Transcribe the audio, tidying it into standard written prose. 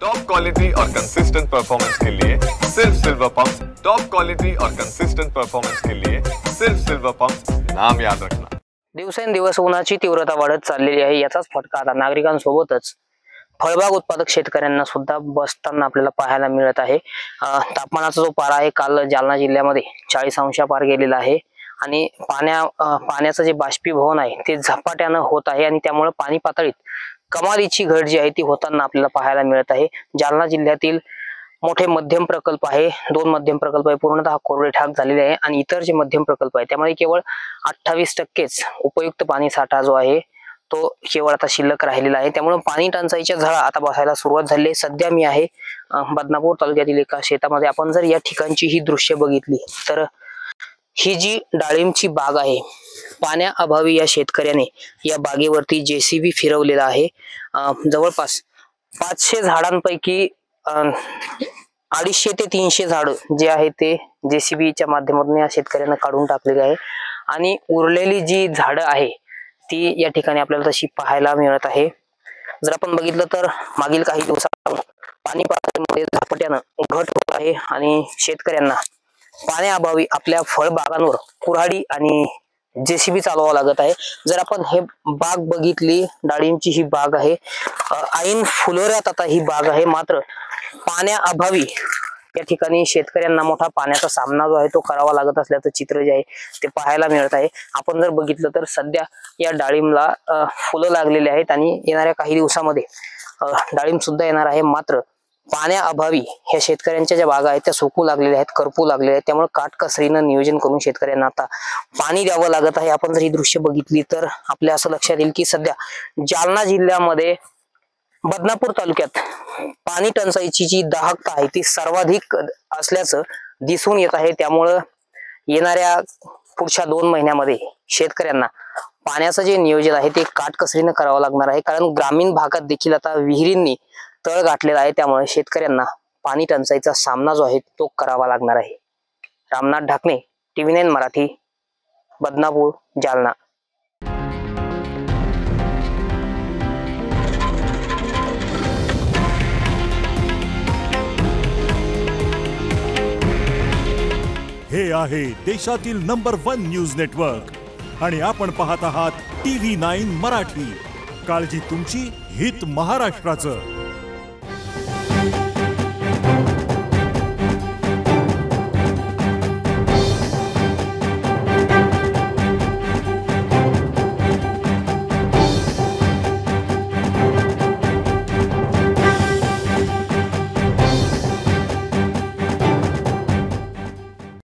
Top quality और consistent performance के लिए सिर्फ सिल्वर पंप्स। टॉप क्वालिटी और कंसिस्टेंट परफॉर्मेंस के लिए सिर्फ सिल्वर पंप्स, नाम याद रखना। दिवसेंदिवस उन्हाची तीव्रता वाढत चाललेली आहे। याचाच फटका आता नागरिकांसोबतच फळबाग उत्पादक शेतकऱ्यांना सुद्धा बसताना आपल्याला पाहायला मिळत आहे। तापमानाचा जो पारा आहे काल जालना जिल्ह्यामध्ये 40 अंशापार गेलेला आहे आणि पाण्याचं जे बाष्पीभवन आहे ते झपाट्याने होत आहे आणि त्यामुळे पाणी पातळीत कमालीची घट जी आहे ती होताना आपल्याला पाहायला मिळत आहे। जालना जिल्ह्यातील मोठे मध्यम प्रकल्प आहे, 2 मध्यम प्रकल्प आहे पूर्णतः कोरडे ठाक झालेले आहे आणि इतर जे मध्यम प्रकल्प आहे त्यामध्ये केवळ 28% उपयुक्त पाणी साठा जो आहे तो केवळ आता शिल्लक राहिलेला आहे। त्यामुळे पाणी टंचाईच्या झळा आता बसायला सुरुवात झाली आहे। सध्या मी आहे बदनापूर तालुक्यातील एका शेतामध्ये। आपण जर या ठिकाणची ही दृश्य बघितली तर ही जी डाळिंबची बाग आहे, पाण्याअभावी या शेतकऱ्याने या बागेवरती जेसीबी फिरवलेला आहे। जवळपास 500 झाडांपैकी 250 ते 300 झाड जे आहे ते जेसीबीच्या माध्यमातून या शेतकऱ्यांना काढून टाकलेले आहे आणि उरलेली जी झाड आहे ती या ठिकाणी आपल्याला तशी पाहायला मिळत आहे। जर आपण बघितलं तर मागील काही दिवसात पाणी पातळीमध्ये झपाट्याने घट होत आहे आणि शेतकऱ्यांना पाण्याअभावी आपल्या फळबागांवर कुऱ्हाडी आणि जेसीबी चालवावं लागत आहे। जर आपण हे बाग बघितली, डाळिंबची ही बाग आहे, ऐन फुलोऱ्यात आता ही बाग आहे, मात्र पाण्याअभावी या ठिकाणी शेतकऱ्यांना मोठा पाण्याचा सामना जो आहे तो करावा लागत असल्याचं चित्र जे आहे ते पाहायला मिळत आहे। आपण जर बघितलं तर सध्या या डाळिंबला फुलं लागलेली आहेत आणि येणाऱ्या काही दिवसामध्ये डाळिंब सुद्धा येणार आहे, मात्र पाण्याअभावी ह्या शेतकऱ्यांच्या ज्या बागा आहेत त्या सुकू लागलेल्या आहेत, करपू लागलेल्या आहेत। त्यामुळे काटकसरीनं नियोजन करून शेतकऱ्यांना आता पाणी द्यावं लागत आहे। आपण जर ही दृश्य बघितली तर आपल्या असं लक्षात येईल की सध्या जालना जिल्ह्यामध्ये बदनापूर तालुक्यात पाणी टंचाईची जी दाहकता आहे ती सर्वाधिक असल्याचं दिसून येत आहे। त्यामुळे येणाऱ्या पुढच्या 2 महिन्यामध्ये शेतकऱ्यांना पाण्याचं जे नियोजन आहे ते काटकसरीनं करावं लागणार आहे, कारण ग्रामीण भागात देखील आता विहिरींनी तळ गाठलेला आहे। त्यामुळे शेतकऱ्यांना पाणी टंचाईचा सामना जो आहे तो करावा लागणार आहे। रामनाथ ढाकणे, TV9 मराठी, बदनापूर, जालना। हे आहे देशातील नंबर 1 न्यूज नेटवर्क आणि आपण पाहत आहात TV9 मराठी। काळजी तुमची, हित महाराष्ट्राचं।